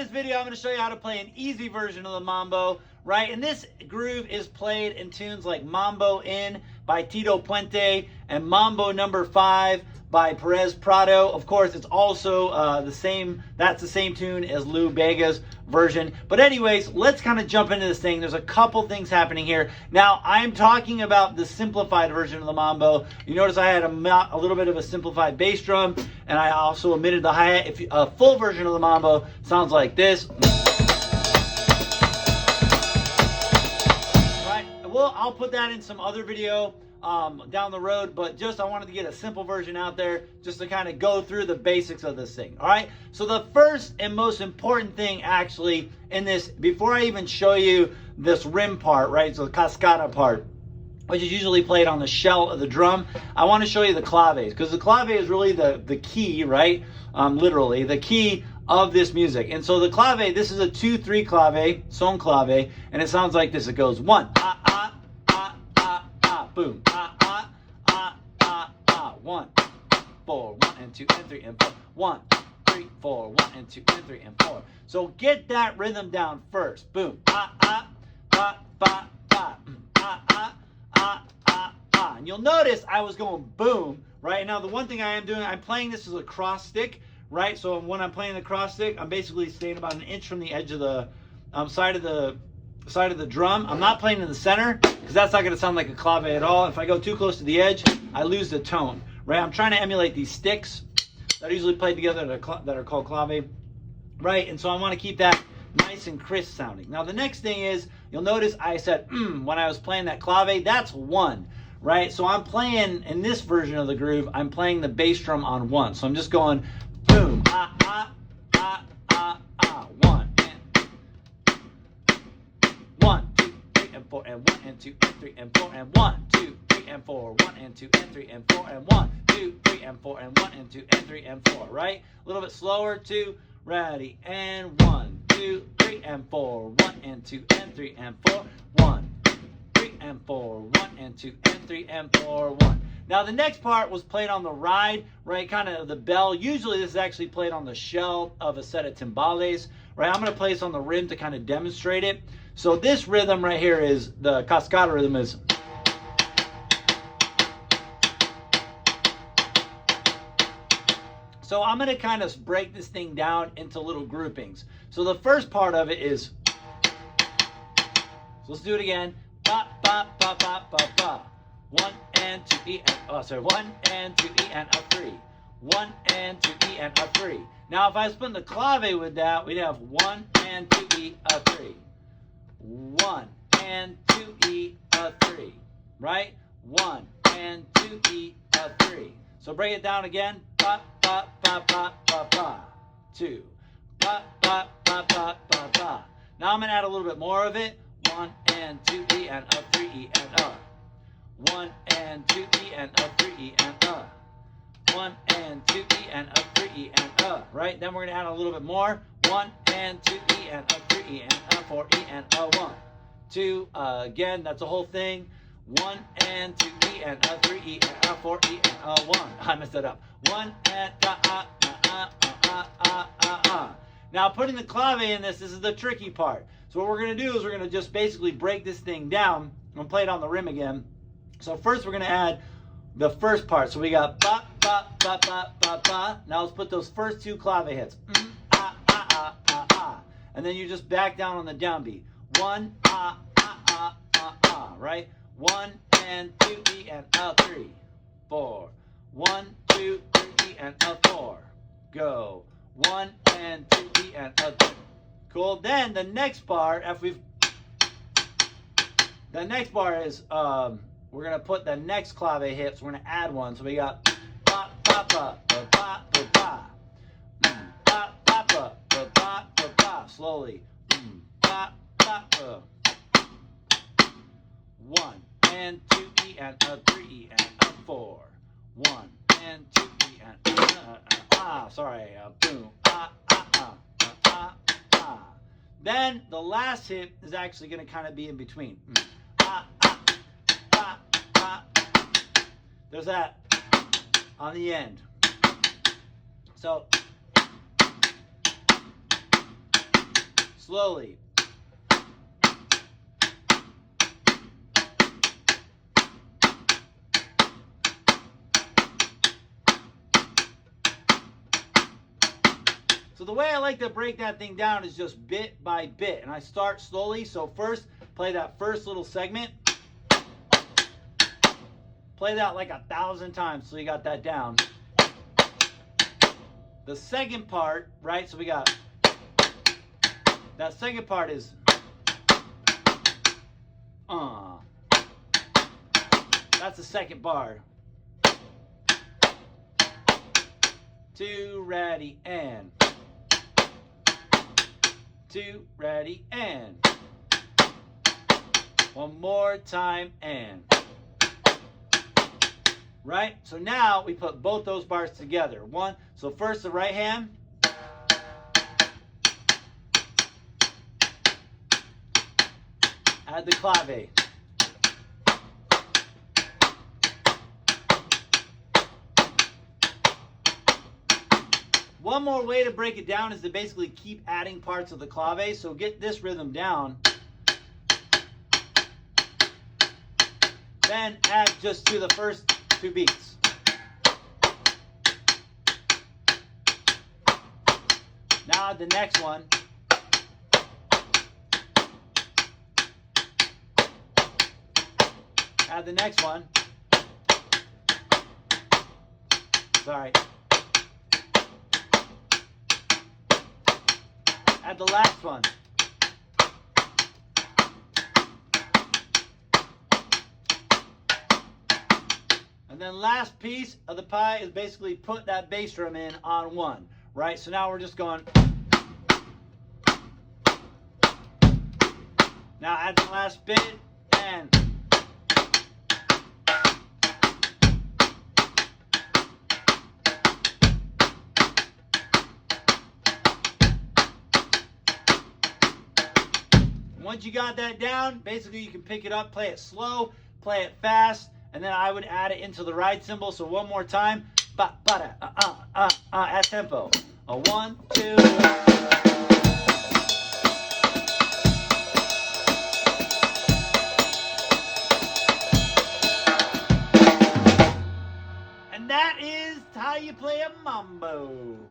this video, I'm going to show you how to play an easy version of the mambo, right? And this groove is played in tunes like Mambo Inn by Tito Puente and Mambo number 5 by Pérez Prado. Of course, it's also the same tune as Lou Bega's version. But anyways, let's kind of jump into this thing. There's a couple things happening here. Now, I'm talking about the simplified version of the mambo. You notice I had a little bit of a simplified bass drum, and I also omitted the hi-hat. If a full version of the mambo sounds like this. Right? Well, I'll put that in some other video down the road, but just I wanted to get a simple version out there just to kind of go through the basics of this thing. All right, so the first and most important thing actually in this, before I even show you this rim part, right, so the Cascada part, which is usually played on the shell of the drum, I want to show you the claves, because the clave is really the key, right, literally the key of this music. And so the clave, this is a 2-3 clave, son clave, and it sounds like this. It goes 1 boom, 1 4 1 and 2 and 3 and 4 1 3 4 1 and 2 and 3 and 4. So get that rhythm down first. Boom, and you'll notice I was going boom. Right now, the one thing I am doing, I'm playing this as a cross stick. Right, so when I'm playing the cross stick, I'm basically staying about an inch from the edge of the side of the drum. I'm not playing in the center because that's not going to sound like a clave at all. If I go too close to the edge, I lose the tone. Right, I'm trying to emulate these sticks that are usually played together that are called clave. Right, and so I want to keep that nice and crisp sounding. Now the next thing is, you'll notice I said when I was playing that clave, that's 1. Right, so I'm playing in this version of the groove, I'm playing the bass drum on 1. So I'm just going boom, 1 2 3 and 4 and 1 and 2 and 3 and 4 and 1 2 3 and 4 1 and 2 and 3 and 4 and 1 2 3 and 4 and 1 and 2 and 3 and 4. Right, a little bit slower. 2 ready and 1 2 3 and 4 1 and 2 and 3 and 4 1 3 and 4 1 and 2 and 3 and 4 1. Now the next part was played on the ride, right, kind of the bell. Usually this is actually played on the shell of a set of timbales, right? I'm going to play this on the rim to kind of demonstrate it. So this rhythm right here is, the Cascada rhythm is. So I'm going to kind of break this thing down into little groupings. So the first part of it is, so let's do it again. Ba, ba, ba, ba, ba, ba. 1 and 2 E and 1 and 2 E and a 3. 1 and 2 E and a 3. Now if I split the clave with that, we'd have 1 and 2 E a 3. 1 and 2 E a 3. Right? 1 and 2 E a 3. So break it down again. Ba ba ba ba ba ba. 2. Ba ba ba ba ba ba. Now I'm gonna add a little bit more of it. 1 and 2 E and a 3 E and a. 1 and 2 E and a 3 E and a. 1 and 2 E and a 3 E and a. Right? Then we're going to add a little bit more. 1 and 2 E and a 3 E and a 4 E and a 1. 2 again, that's the whole thing. 1 and 2 E and a 3 E and a 4 E and a 1. I messed that up. 1 and Now putting the clave in this is the tricky part. So what we're going to do is we're going to just basically break this thing down and play it on the rim again. So first we're going to add the first part. So we got ba, ba, ba, ba, ba, ba. Now let's put those first 2 clave hits. And then you just back down on the downbeat. 1, right? 1 and 2 E and a 3. 4. 1, 2, 3 E and a 4. Go. 1 and 2 E and a 3. Cool. Then the next part, the next bar is we're going to put the next clave hit, so we're going to add one. So we got ba ba ba ba ba ba ba. Ba ba ba ba ba ba ba. Slowly. Ba ba ba. 1 and 2 E and a 3 E and a 4. 1 and 2 E and sorry. Boom. Then the last hit is actually going to kind of be in between. There's that on the end. So slowly. So the way I like to break that thing down is just bit by bit. And I start slowly. So first, play that first little segment. Play that like 1,000 times so you got that down. The second part, right? So we got, that second part is, that's the second bar. 2, ready, and 2, ready, and 1 more time, and right? So now we put both those bars together. One, so first the right hand. Add the clave. One more way to break it down is to basically keep adding parts of the clave. So get this rhythm down. Then add just to the first 2 beats. Now add the next one. Add the next one. Sorry. Add the last one. And then last piece of the pie is basically put that bass drum in on 1, right? So now we're just going. Now add the last bit and once you got that down, basically you can pick it up, play it slow, play it fast, and then I would add it into the ride cymbal. So one more time, at tempo. 1, 2. And that is how you play a mambo.